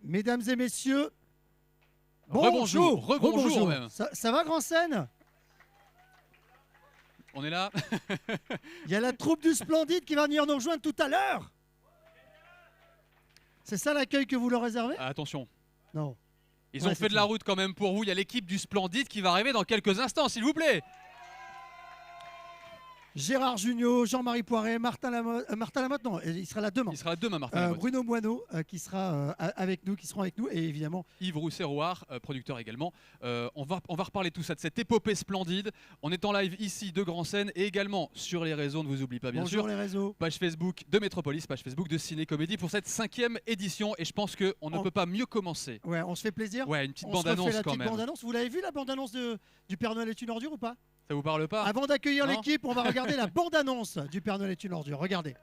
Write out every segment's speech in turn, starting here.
Mesdames et messieurs, Rebonjour, rebonjour même. Ça va, Grand Seine? On est là. Il y a la troupe du Splendide qui va venir nous rejoindre tout à l'heure. C'est ça l'accueil que vous leur réservez? Ah, attention. Non. Ils ont fait de la route quand même pour vous. Il y a l'équipe du Splendide qui va arriver dans quelques instants, s'il vous plaît. Gérard Jugnot, Jean-Marie Poiret, Martin Lamotte, non, il sera là demain. Il sera là demain, Martin Lamotte. Bruno Moineau qui sera avec nous, qui seront avec nous, et évidemment Yves Rousset-Rouard, producteur également. On va reparler de tout ça, de cette épopée splendide. On est en live ici de Grand Seine et également sur les réseaux, ne vous oublie pas bien Bonjour sûr. les réseaux. Page Facebook de Métropolis, page Facebook de Ciné Comédie pour cette 5e édition. Et je pense qu'on ne peut pas mieux commencer. Ouais, on se fait plaisir. Ouais, une petite bande-annonce quand même. Bande-annonce. Vous l'avez vu la bande-annonce du Père Noël est une ordure ou pas? Ça vous parle pas? Avant d'accueillir l'équipe, on va regarder la bande-annonce du Père Noël est une ordure. Regardez.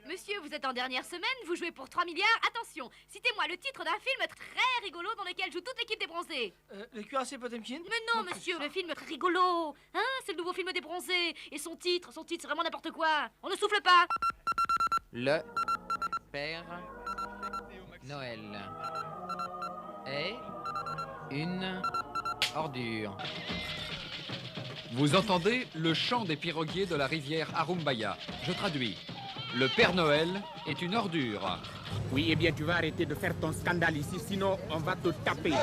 Monsieur, vous êtes en dernière semaine, vous jouez pour 3 milliards. Attention, citez-moi le titre d'un film très rigolo dans lequel joue toute l'équipe des bronzés. Le cuirassé Potemkin. Mais non, monsieur, le film très rigolo. Hein, c'est le nouveau film des bronzés. Et son titre, c'est vraiment n'importe quoi. On ne souffle pas. Le Père Noël est une ordure. Vous entendez le chant des piroguiers de la rivière Arumbaya. Je traduis. Le Père Noël est une ordure. Oui, eh bien, tu vas arrêter de faire ton scandale ici, sinon on va te taper.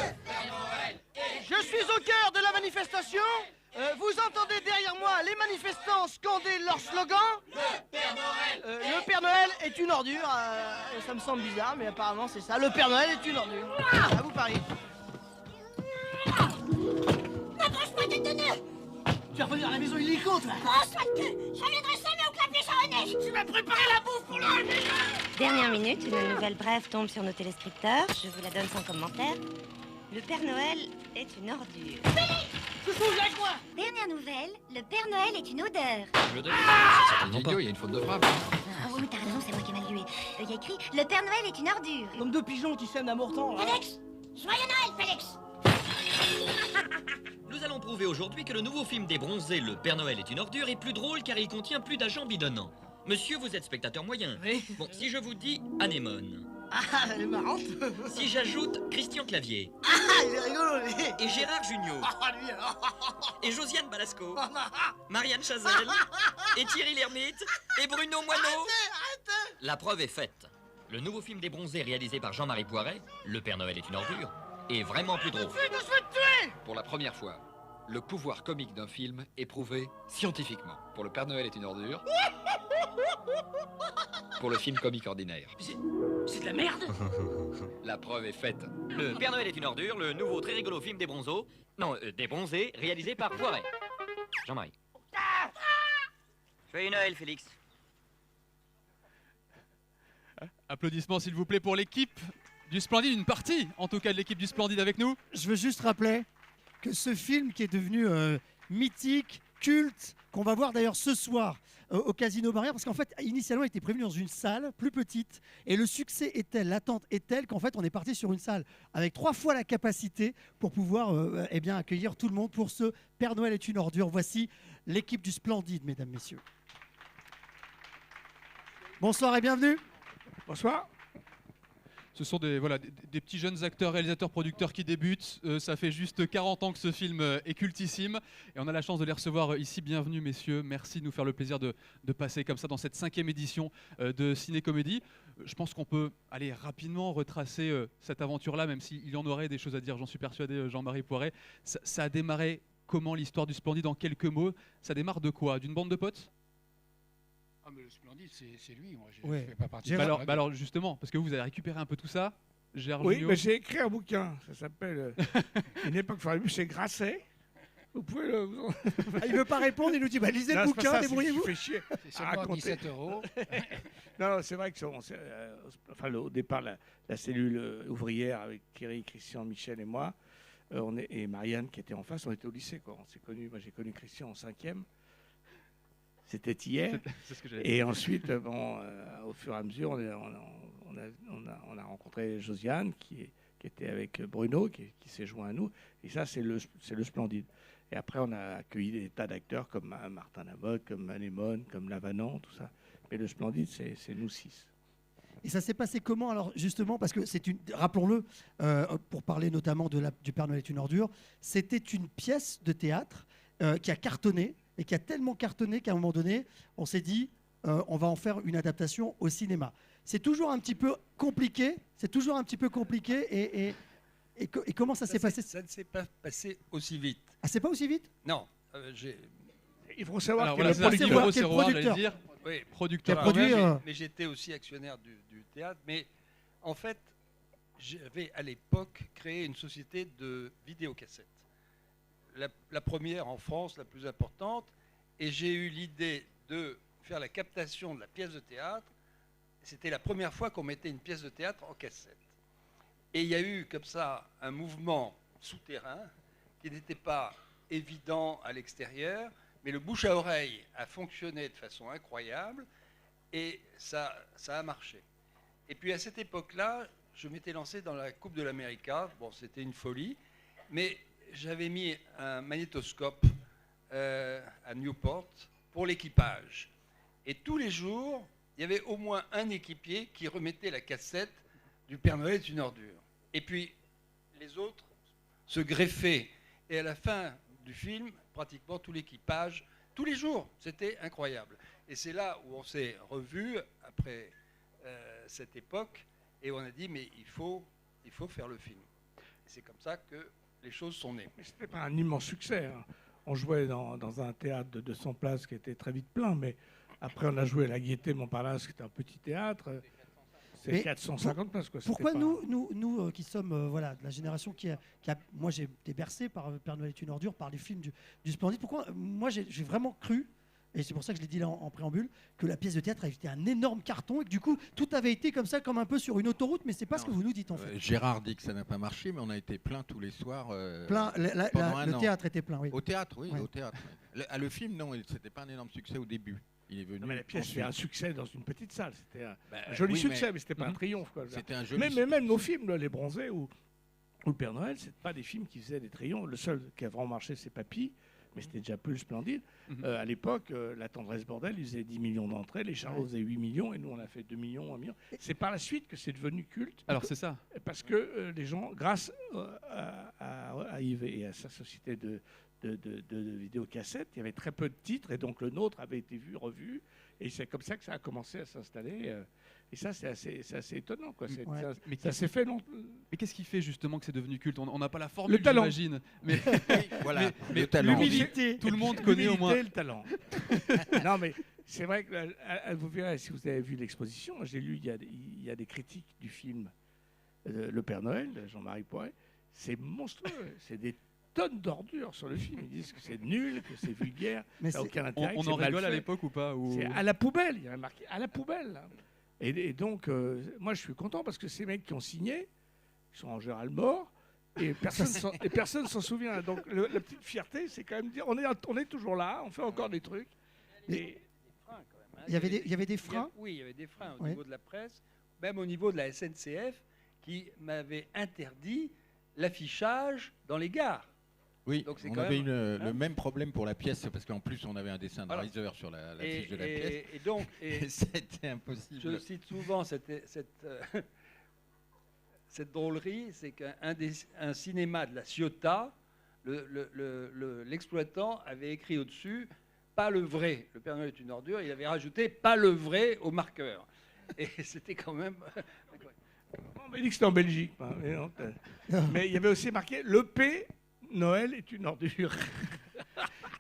Je suis au cœur de la manifestation. Vous entendez derrière moi les manifestants scander leur slogan. Le Père Noël est une ordure. Ça me semble bizarre, mais apparemment c'est ça. Le Père Noël est une ordure. À vous Paris. Approche-moi de tonneau. Tu vas revenir à la maison illico, toi. Grosse sale cul. Je viendrai jamais au clavier charonnet. Tu m'as préparé la bouffe pour le... Dernière minute, une nouvelle brève tombe sur nos téléspectateurs. Je vous la donne sans commentaire. Le Père Noël est une ordure. avec moi. Dernière nouvelle, le Père Noël est une odeur. Je devine. C'est idiot, il y a une faute de frappe. Ah oui, t'as raison, c'est moi qui ai mal lu. Il y a écrit, le Père Noël est une ordure. Comme deux pigeons qui sèment d'amour temps. Félix, joyeux Noël, Félix. Nous allons prouver aujourd'hui que le nouveau film des bronzés, Le Père Noël est une ordure, est plus drôle car il contient plus d'agents bidonnants. Monsieur, vous êtes spectateur moyen. Oui. Bon, si je vous dis Anémone. Ah, elle est marrante. Si j'ajoute Christian Clavier. Ah, il est rigolo, lui. Et Gérard Jugnot. Ah, lui. Et Josiane Balasco. Marianne Chazelle. Et Thierry Lhermitte. Et Bruno Moineau. Arrêtez. La preuve est faite. Le nouveau film des bronzés réalisé par Jean-Marie Poiret, Le Père Noël est une ordure, est vraiment plus drôle. Pour la première fois, le pouvoir comique d'un film est prouvé scientifiquement. Pour le Père Noël est une ordure. Pour le film comique ordinaire. C'est de la merde. La preuve est faite. Le Père Noël est une ordure, le nouveau très rigolo film des bronzos. Non, des bronzés, réalisé par Poiret. Jean-Marie. Joyeux Noël, Félix. Applaudissements s'il vous plaît pour l'équipe du Splendide, une partie en tout cas de l'équipe du Splendide avec nous. Je veux juste rappeler que ce film qui est devenu mythique, culte, qu'on va voir d'ailleurs ce soir au Casino Barrière, parce qu'en fait, initialement, il était prévu dans une salle plus petite, et le succès est tel, l'attente est telle qu'en fait, on est parti sur une salle avec 3 fois la capacité pour pouvoir eh bien, accueillir tout le monde pour ce Père Noël est une ordure. Voici l'équipe du Splendide, mesdames, messieurs. Bonsoir et bienvenue. Bonsoir. Ce sont des petits jeunes acteurs, réalisateurs, producteurs qui débutent. Ça fait juste 40 ans que ce film est cultissime. Et on a la chance de les recevoir ici. Bienvenue, messieurs. Merci de nous faire le plaisir de passer comme ça dans cette 5e édition de Ciné Comédie. Je pense qu'on peut aller rapidement retracer cette aventure-là, même s'il y en aurait des choses à dire, j'en suis persuadé, Jean-Marie Poiret. Ça a démarré comment l'histoire du Splendide en quelques mots? Ça démarre de quoi? D'une bande de potes? Ah mais le Splendide, c'est lui, moi je Ouais. fais pas partie. Alors justement, parce que vous avez récupéré un peu tout ça, Gérard Oui, Jugnot. mais j'ai écrit un bouquin, ça s'appelle Une époque formidable chez Grasset. Vous pouvez le... Il ne veut pas répondre, il nous dit bah, lisez le bouquin, débrouillez-vous. C'est chier. C'est seulement 17 €. Non, c'est vrai que au départ, la cellule ouvrière avec Thierry, Christian, Michel et moi, et Marianne qui était en face, on était au lycée, quoi. On s'est connus, moi j'ai connu Christian en 5e. C'était hier. C'est ce que j'allais Et ensuite, au fur et à mesure, on a rencontré Josiane qui était avec Bruno, qui s'est joint à nous. Et ça, c'est le Splendide. Et après, on a accueilli des tas d'acteurs comme Martin Lamotte, comme Anémone, comme Lavanon, tout ça. Mais le Splendide, c'est nous 6. Et ça s'est passé comment alors justement parce que rappelons-le, pour parler notamment du Père Noël est une ordure, c'était une pièce de théâtre qui a cartonné et qui a tellement cartonné qu'à un moment donné, on s'est dit on va en faire une adaptation au cinéma. C'est toujours un petit peu compliqué, et comment ça s'est passé? Ça ne s'est pas passé aussi vite. Ah, c'est pas aussi vite? Non. Il faut savoir Alors, quel voilà, est c'est le producteur. producteur. Oui, producteur. Mais j'étais aussi actionnaire du théâtre. Mais en fait, j'avais à l'époque créé une société de vidéocassettes. La première en France, la plus importante. Et j'ai eu l'idée de faire la captation de la pièce de théâtre. C'était la première fois qu'on mettait une pièce de théâtre en cassette. Et il y a eu comme ça un mouvement souterrain qui n'était pas évident à l'extérieur, mais le bouche à oreille a fonctionné de façon incroyable et ça a marché. Et puis à cette époque-là, je m'étais lancé dans la Coupe de l'América. Bon, c'était une folie, mais j'avais mis un magnétoscope à Newport pour l'équipage. Et tous les jours, il y avait au moins un équipier qui remettait la cassette du Père Noël est une ordure. Et puis les autres se greffaient. Et à la fin du film, pratiquement tout l'équipage, tous les jours, c'était incroyable. Et c'est là où on s'est revus après cette époque et on a dit mais il faut faire le film. Et c'est comme ça que les choses sont nées. Mais c'était pas un immense succès. Hein. On jouait dans un théâtre de 200 places qui était très vite plein, mais après on a joué à la Gaîté Montparnasse, qui était un petit théâtre. C'est 450 places. Quoi. Pourquoi nous qui sommes de la génération qui a... Moi, j'ai été bercé par Père Noël est une ordure, par les films du Splendide. Pourquoi moi, j'ai vraiment cru, et c'est pour ça que je l'ai dit là en préambule, que la pièce de théâtre avait été un énorme carton et que du coup, tout avait été comme ça, comme un peu sur une autoroute, mais c'est pas ce que vous nous dites en fait. Gérard dit que ça n'a pas marché, mais on a été plein tous les soirs. Le théâtre était plein, oui. Au théâtre, oui, Ouais. au théâtre. Le film, non, c'était pas un énorme succès au début. Il est venu. Non, mais la pièce fait un succès dans une petite salle. C'était un oui, joli succès, mais c'était pas un triomphe. Quoi. C'était un joli mais même nos films, là, Les Bronzés ou le Père Noël, c'est pas des films qui faisaient des triomphes. Le seul qui a vraiment marché, c'est Papy, mais c'était déjà plus Splendide. À l'époque, La Tendresse Bordel, ils faisaient 10 millions d'entrées, Les Charlots faisaient 8 millions, et nous, on a fait 2 millions, 1 million. C'est par la suite que c'est devenu culte. Alors, c'est ça. Parce que les gens, grâce à Yves et à sa société de vidéocassettes, il y avait très peu de titres, et donc le nôtre avait été vu, revu, et c'est comme ça que ça a commencé à s'installer. Et ça, c'est assez étonnant. Quoi. Ça s'est fait longtemps. Mais qu'est-ce qui fait justement que c'est devenu culte? On n'a pas la formule, Le talent. j'imagine. Mais, voilà, mais le talent. l'humilité, tout le monde connaît au moins. Le talent. Non, mais c'est vrai que vous verrez, si vous avez vu l'exposition, j'ai lu, il y a des critiques du film Le Père Noël, de Jean-Marie Poiret. C'est monstrueux. C'est des tonnes d'ordures sur le film. Ils disent que c'est nul, que c'est vulgaire, Mais ça n'a aucun intérêt. On en rigole à l'époque ou pas ou... C'est à la poubelle, il y avait marqué à la poubelle. Et donc, moi je suis content parce que ces mecs qui ont signé, ils sont en général morts, et personne s'en souvient. Donc la petite fierté, c'est quand même dire on est toujours là, on fait encore des trucs. Et il y avait des freins. Oui, il y avait des freins au niveau de la presse, même au niveau de la SNCF, qui m'avait interdit l'affichage dans les gares. Oui, donc on avait le même problème pour la pièce, parce qu'en plus on avait un dessin de Reiser sur la fiche de la pièce. Et donc, c'était impossible. Je cite souvent cette drôlerie, c'est qu'un cinéma de la Ciotat, l'exploitant avait écrit au-dessus « Pas le vrai ». Le Père Noël est une ordure, il avait rajouté « Pas le vrai » au marqueur. Et c'était quand même... On m'a dit que c'était en Belgique. Mais il y avait aussi marqué « Le P... Noël est une ordure ».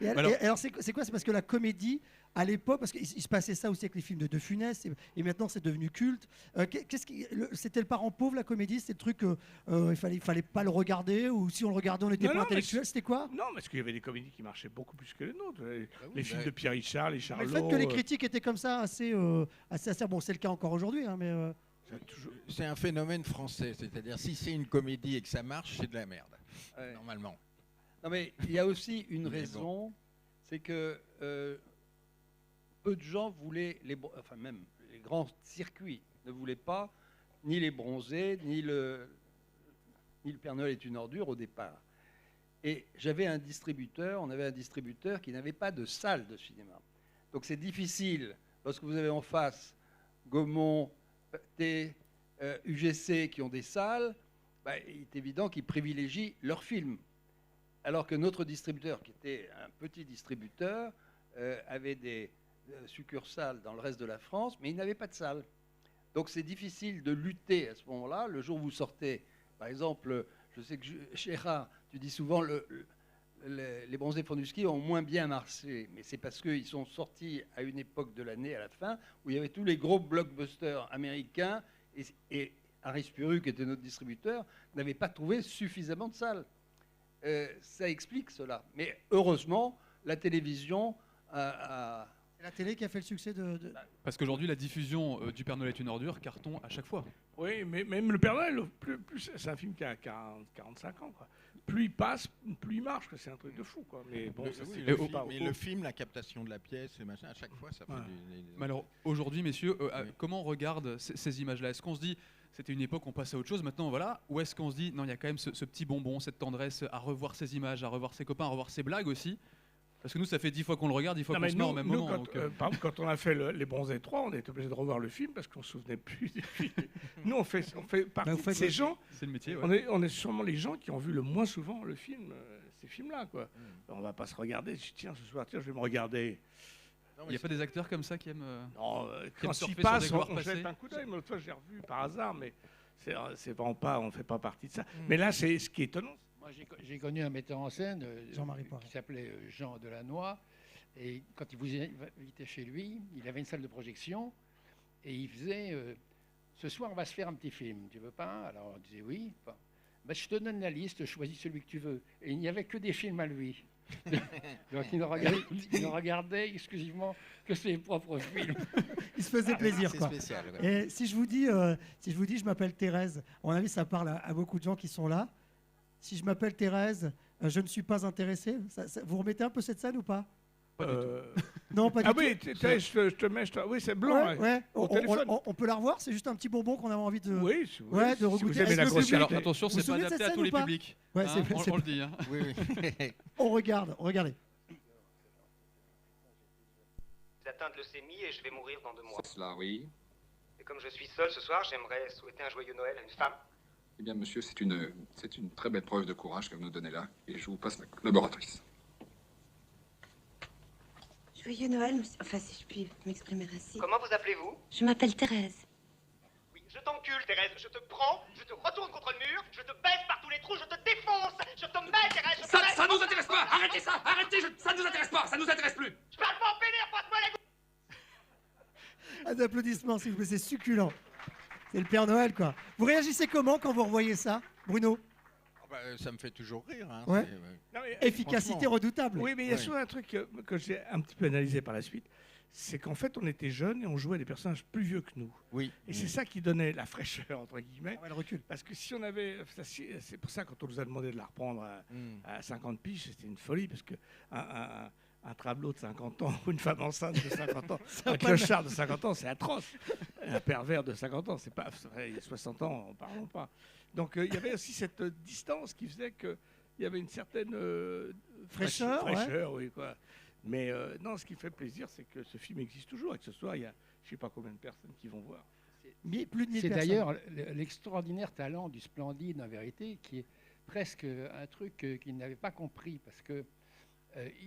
Alors c'est quoi? C'est parce que la comédie, à l'époque, parce qu'il se passait ça aussi avec les films de Funès, et maintenant c'est devenu culte. C'était le parent pauvre, la comédie? C'était le truc, il fallait pas le regarder, ou si on le regardait, on n'était pas intellectuel? C'était quoi? Non, parce qu'il y avait des comédies qui marchaient beaucoup plus que les nôtres. Les films de Pierre Richard, les Charlots... Le fait que les critiques étaient comme ça, assez bon, c'est le cas encore aujourd'hui, hein, mais... C'est un phénomène français, c'est-à-dire si c'est une comédie et que ça marche, c'est de la merde, normalement. Non, mais il y a aussi une raison, c'est que peu de gens voulaient, même les grands circuits ne voulaient pas ni les Bronzés, ni le Père Noël est une ordure au départ. Et j'avais un distributeur, on avait un distributeur qui n'avait pas de salle de cinéma. Donc c'est difficile, lorsque vous avez en face Gaumont, T, UGC qui ont des salles, il est évident qu'ils privilégient leurs films. Alors que notre distributeur, qui était un petit distributeur, avait des succursales dans le reste de la France, mais il n'avait pas de salle. Donc c'est difficile de lutter à ce moment-là. Le jour où vous sortez, par exemple, je sais que Gérard, tu dis souvent les Bronzés font du ski ont moins bien marché, mais c'est parce qu'ils sont sortis à une époque de l'année, à la fin, où il y avait tous les gros blockbusters américains, et Harry Spuru, qui était notre distributeur, n'avait pas trouvé suffisamment de salles. Ça explique cela. Mais heureusement, la télévision a... C'est la télé qui a fait le succès de... Parce qu'aujourd'hui, la diffusion du Père Noël est une ordure carton à chaque fois. Oui, mais même le Père Noël, c'est un film qui a 45 ans, quoi. Plus il passe, plus il marche, quoi. C'est un truc de fou, quoi. Mais bon, le film, la captation de la pièce, et machin, à chaque fois, ça fait Mais alors, aujourd'hui, messieurs, comment on regarde ces images-là? Est-ce qu'on se dit, c'était une époque, on passe à autre chose, maintenant, voilà? Ou est-ce qu'on se dit, non, il y a quand même ce petit bonbon, cette tendresse à revoir ces images, à revoir ses copains, à revoir ses blagues aussi? Parce que nous, ça fait 10 fois qu'on le regarde, 10 fois qu'on se met en même moment. Par exemple, quand on a fait Les Bronzés 3, on était obligé de revoir le film parce qu'on ne se souvenait plus du film. Nous, on fait partie de ces gens. C'est le métier, ouais. On est sûrement les gens qui ont vu le moins souvent le film, ces films-là, quoi. On ne va pas se regarder. Tiens, ce soir, je vais me regarder. Il n'y a pas des acteurs comme ça qui aiment. Non, qui aiment quand ils surfer passent, sur des gloires on jette passées. un coup d'œil. Mais l'autre fois, j'ai revu par hasard, mais c'est vraiment pas, on ne fait pas partie de ça. Mais là, c'est ce qui est étonnant. Moi, j'ai connu un metteur en scène Jean-Marie Poiret. qui s'appelait Jean Delannoy. Et quand il vous invitait chez lui, il avait une salle de projection et il faisait ce soir, on va se faire un petit film. Tu veux pas? Alors on disait oui. Enfin, je te donne la liste, choisis celui que tu veux. Et il n'y avait que des films à lui. Donc il ne regardait exclusivement que ses propres films. Il se faisait plaisir, quoi. Spécial, ouais. Et si je vous dis, je m'appelle Thérèse, à mon avis, ça parle à beaucoup de gens qui sont là. Si je m'appelle Thérèse, je ne suis pas intéressé. Vous remettez un peu cette scène ou pas? Pas du tout. Non, pas du tout. Ah oui, je te mets. Oui, c'est blanc. Ouais. Au téléphone. On peut la revoir. C'est juste un petit bonbon qu'on avait envie de. Oui, de regoûter. vous avez la grosse. Alors attention, Vous c'est pas souvenez de adapté cette à tous scène les ou pas? publics. Ouais, Hein, on le dit. Hein. Oui. On regarde, regardez. J'ai atteint de leucémie et je vais mourir dans 2 mois. C'est cela, oui. Et comme je suis seul ce soir, j'aimerais souhaiter un joyeux Noël à une femme. Eh bien, monsieur, c'est une très belle preuve de courage que vous nous donnez là. Et je vous passe ma collaboratrice. Joyeux Noël, monsieur. Enfin, si je puis m'exprimer ainsi. Comment vous appelez-vous? Je m'appelle Thérèse. Oui, je t'encule, Thérèse. Je te prends, je te retourne contre le mur, je te baisse par tous les trous, je te défonce. Je te mets, Thérèse. Je te baisse. Ça nous intéresse pas. Arrêtez ça. Arrêtez. Ça nous intéresse pas. Ça nous intéresse plus. Je parle pas en pénère, passe-moi la Un applaudissement, s'il vous plaît, c'est succulent. C'est le Père Noël, quoi. Vous réagissez comment quand vous revoyez ça, Bruno? Ça me fait toujours rire. Hein. Ouais. Efficacité redoutable. Oui, mais il y a souvent un truc que j'ai un petit peu analysé par la suite. C'est qu'en fait, on était jeunes et on jouait des personnages plus vieux que nous. Oui. Et c'est ça qui donnait la fraîcheur, entre guillemets. Le recul. Parce que si on avait... C'est pour ça, quand on nous a demandé de la reprendre à 50 piges, c'était une folie. Parce que un travelot de 50 ans ou une femme enceinte de 50 ans, un clochard de 50 ans, c'est atroce. Un pervers de 50 ans, c'est pas... Il y a 60 ans, en parlons pas. Donc il y avait aussi cette distance qui faisait qu'il y avait une certaine fraîcheur, oui, quoi. Mais non, ce qui fait plaisir, c'est que ce film existe toujours et que ce soir, il y a je ne sais pas combien de personnes qui vont voir. Plus de 1000 C'est personnes. d'ailleurs l'extraordinaire talent du Splendide, en vérité, qui est presque un truc qu'il n'avait pas compris, parce que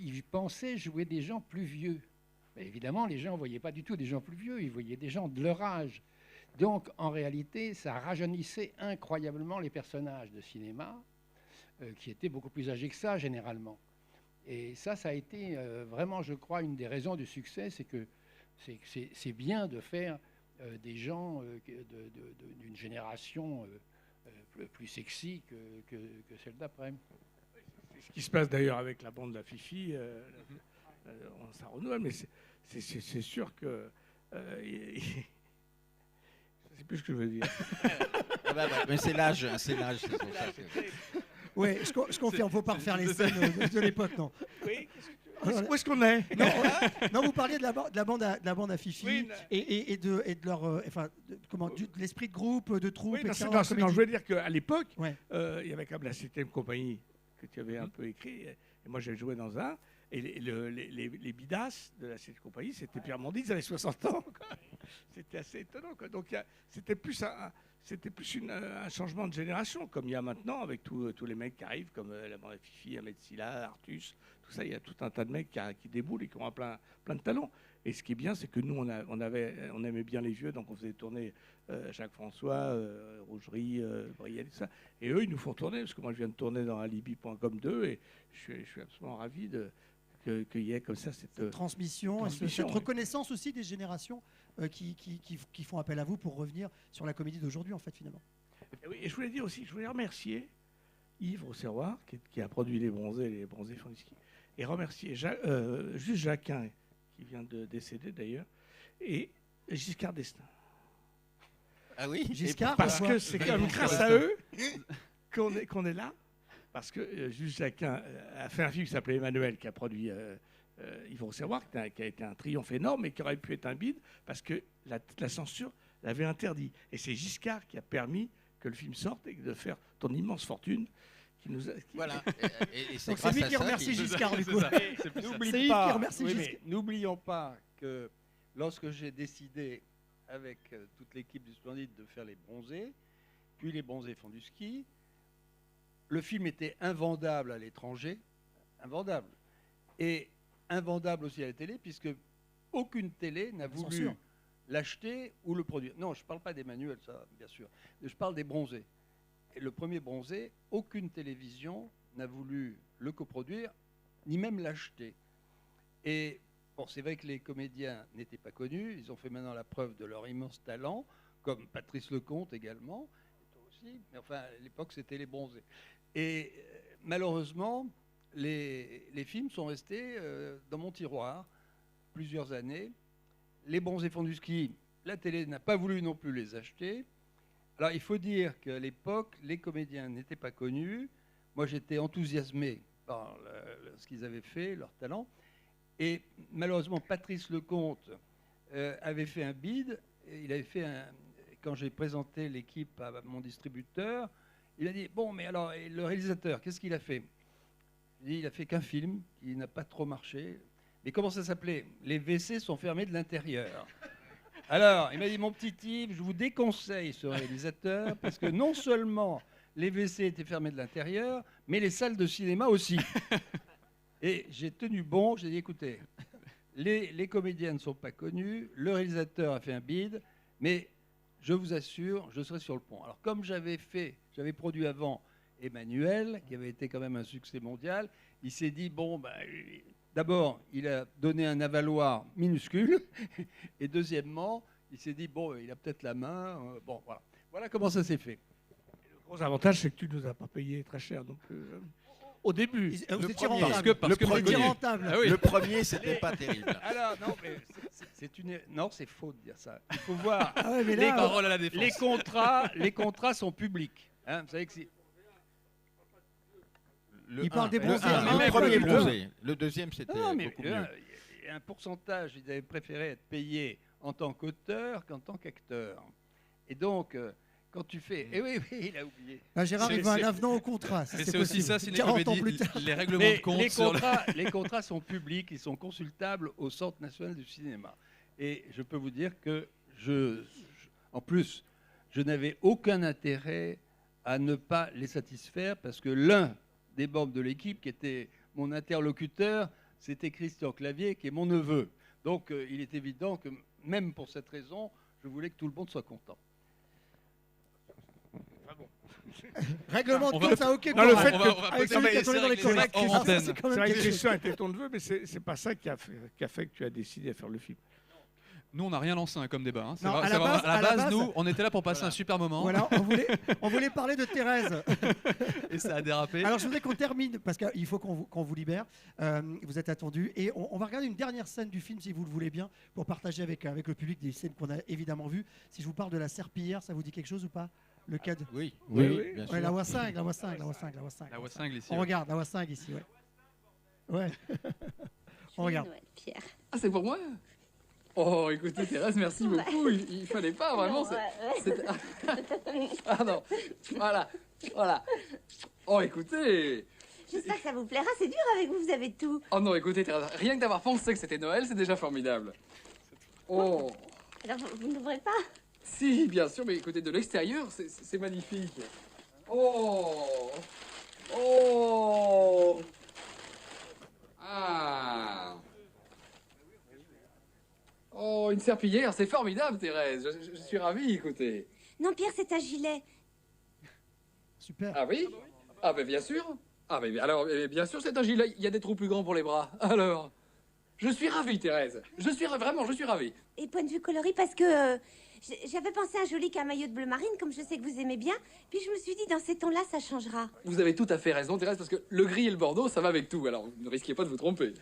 il pensait jouer des gens plus vieux. Mais évidemment, les gens ne voyaient pas du tout des gens plus vieux, ils voyaient des gens de leur âge. Donc, en réalité, ça rajeunissait incroyablement les personnages de cinéma, qui étaient beaucoup plus âgés que ça, généralement. Et ça a été vraiment, je crois, une des raisons du succès, c'est que c'est bien de faire des gens d'une génération plus sexy que celle d'après. C'est ce qui se passe d'ailleurs avec la bande de la Fifi. Ça renouvelle, mais c'est sûr que... je ne sais plus ce que je veux dire. Mais c'est l'âge, c'est l'âge. Oui, je confirme, il ne faut pas refaire les scènes de l'époque, non. Oui, où est-ce qu'on est? Non, vous parliez de la bande à Fifi, oui, et de leur, de l'esprit de groupe, de troupe, oui, etc. non, je voulais dire qu'à l'époque, il y avait quand même la 7e compagnie que tu avais un peu écrit. Et moi, j'ai joué dans un. Et les bidasses de la Sixième Compagnie, c'était Pierre Mondy, ils avaient 60 ans. C'était assez étonnant, quoi. Donc, c'était plus un changement de génération, comme il y a maintenant, avec tous les mecs qui arrivent, comme la bande Fifi, Ahmed Silla, Artus, tout ça. Il y a tout un tas de mecs qui déboulent et qui ont plein de talents. Et ce qui est bien, c'est que nous, on aimait bien les vieux, donc on faisait tourner Jacques François, Rougerie, Brielle, tout ça. Et eux, ils nous font tourner, parce que moi, je viens de tourner dans alibi.com 2, et je suis absolument ravi qu'il y ait comme ça cette transmission et cette reconnaissance aussi des générations qui font appel à vous pour revenir sur la comédie d'aujourd'hui, en fait, finalement. Et oui, et je voulais dire aussi, je voulais remercier Yves Rosserroir, qui a produit les bronzés Fondiski, et remercier juste Jacquin, qui vient de décéder d'ailleurs, et Giscard d'Estaing. Ah oui, Giscard, parce que c'est quand même grâce à eux qu'on est là. Parce que Juste Jacquin a fait un film qui s'appelait Emmanuel, qui a produit Yves Rosserroir, qui a été un triomphe énorme, mais qui aurait pu être un bide, parce que la censure l'avait interdit. Et c'est Giscard qui a permis que le film sorte et de faire ton immense fortune. Voilà. Et c'est lui qui remercie Giscard, du coup. N'oublions pas que lorsque j'ai décidé, avec toute l'équipe du Splendide, de faire les bronzés, puis les bronzés Fondiski, le film était invendable à l'étranger, invendable, et invendable aussi à la télé, puisque aucune télé n'a voulu l'acheter ou le produire. Non, je ne parle pas d'Emmanuel, ça, bien sûr. Je parle des bronzés. Et le premier bronzé, aucune télévision n'a voulu le coproduire, ni même l'acheter. Et bon, c'est vrai que les comédiens n'étaient pas connus, ils ont fait maintenant la preuve de leur immense talent, comme Patrice Lecomte également, et toi aussi, mais enfin, à l'époque, c'était les bronzés. Et malheureusement, les films sont restés dans mon tiroir plusieurs années. Les bronzés Fondiski, la télé n'a pas voulu non plus les acheter. Alors, il faut dire qu'à l'époque, les comédiens n'étaient pas connus. Moi, j'étais enthousiasmé par ce qu'ils avaient fait, leur talent. Et malheureusement, Patrice Lecomte avait fait un bide. Il avait fait quand j'ai présenté l'équipe à mon distributeur, il a dit, bon, mais alors, et le réalisateur, qu'est-ce qu'il a fait? Il a fait qu'un film qui n'a pas trop marché. Mais comment ça s'appelait? Les WC sont fermés de l'intérieur. Alors, il m'a dit, mon petit Yves, je vous déconseille ce réalisateur, parce que non seulement les WC étaient fermés de l'intérieur, mais les salles de cinéma aussi. Et j'ai tenu bon, j'ai dit, écoutez, les comédiens ne sont pas connus, le réalisateur a fait un bide, mais je vous assure, je serai sur le pont. Alors, comme j'avais produit avant Emmanuel, qui avait été quand même un succès mondial, il s'est dit, bon, ben, d'abord, il a donné un avaloir minuscule, et deuxièmement, il s'est dit, bon, il a peut-être la main, bon, voilà. Voilà comment ça s'est fait. Le gros avantage, c'est que tu ne nous as pas payé très cher, donc au début. Vous étiez rentable. Le premier, c'était pas terrible. Alors, non, mais non, c'est faux de dire ça. Il faut voir. Parole à la défense. Les contrats sont publics. Hein, vous savez que il parle des bronzés. Le premier bronzé. Le deuxième, c'était beaucoup mieux. Il y a un pourcentage, ils avaient préféré être payés en tant qu'auteur qu'en tant qu'acteur. Et donc, quand tu fais... Eh oui, il a oublié. Gérard, il veut un avenant au contrat. C'est aussi ça, c'est les comédies, les règlements de compte. Les contrats sont publics, ils sont consultables au Centre national du cinéma. Et je peux vous dire que en plus, je n'avais aucun intérêt à ne pas les satisfaire, parce que l'un des membres de l'équipe, qui était mon interlocuteur, c'était Christian Clavier, qui est mon neveu. Donc, il est évident que, même pour cette raison, je voulais que tout le monde soit content. Règlement de compte, ça ok. Non, le fait on va avec celui qui a tourné dans les comics, c'est quand même vrai que Christian était ton neveu, mais c'est pas ça qui a fait que tu as décidé de faire le film. Nous, on n'a rien lancé comme débat. Hein. Non, à la base, nous, on était là pour passer un super moment. Voilà, on voulait parler de Thérèse. Et ça a dérapé. Alors, je voudrais qu'on termine, parce qu'il faut qu'on vous libère. Vous êtes attendus. Et on va regarder une dernière scène du film, si vous le voulez bien, pour partager avec le public des scènes qu'on a évidemment vues. Si je vous parle de la serpillière, ça vous dit quelque chose ou pas? Le cadre. Oui, bien sûr. Ouais, la Wassingue ici. On regarde la Wassingue ici, ouais. On regarde. Pierre. Ah, c'est pour moi? Oh, écoutez, Thérèse, merci beaucoup. Il fallait pas, vraiment. Ah non, voilà. Oh, écoutez, J'espère que ça vous plaira. C'est dur avec vous, vous avez tout. Oh non, écoutez, Thérèse, rien que d'avoir pensé que c'était Noël, c'est déjà formidable. Oh. Alors, vous n'ouvrez pas? Si, bien sûr, mais écoutez, de l'extérieur, c'est magnifique. Oh. Oh. Ah. Oh, une serpillière, c'est formidable, Thérèse. Je suis ravi, écoutez. Non, Pierre, c'est un gilet. Super. Ah oui? Ah ben bien sûr. Ah mais alors, bien sûr, c'est un gilet. Il y a des trous plus grands pour les bras. Alors, je suis ravi, Thérèse. Je suis ravi. Et point de vue coloris, parce que j'avais pensé à un joli camaillot de bleu marine, comme je sais que vous aimez bien. Puis je me suis dit, dans ces tons-là, ça changera. Vous avez tout à fait raison, Thérèse, parce que le gris et le bordeaux, ça va avec tout. Alors, ne risquez pas de vous tromper.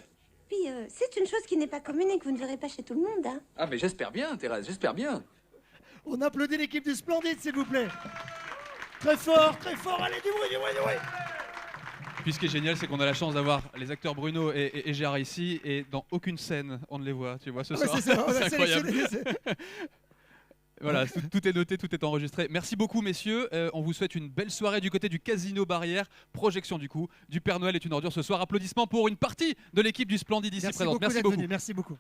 Puis c'est une chose qui n'est pas commune et que vous ne verrez pas chez tout le monde, hein. Ah mais j'espère bien, Thérèse, j'espère bien. On applaudit l'équipe du Splendide, s'il vous plaît. Très fort, allez, du bruit. Puis ce qui est génial, c'est qu'on a la chance d'avoir les acteurs Bruno et Gérard ici, et dans aucune scène, on ne les voit, tu vois, ce soir. C'est ça, on a C'est incroyable. sélectionné. Voilà, tout est noté, tout est enregistré. Merci beaucoup, messieurs. On vous souhaite une belle soirée du côté du Casino Barrière. Projection du coup du Père Noël est une ordure ce soir. Applaudissements pour une partie de l'équipe du Splendide ici présente. Merci beaucoup. Merci beaucoup.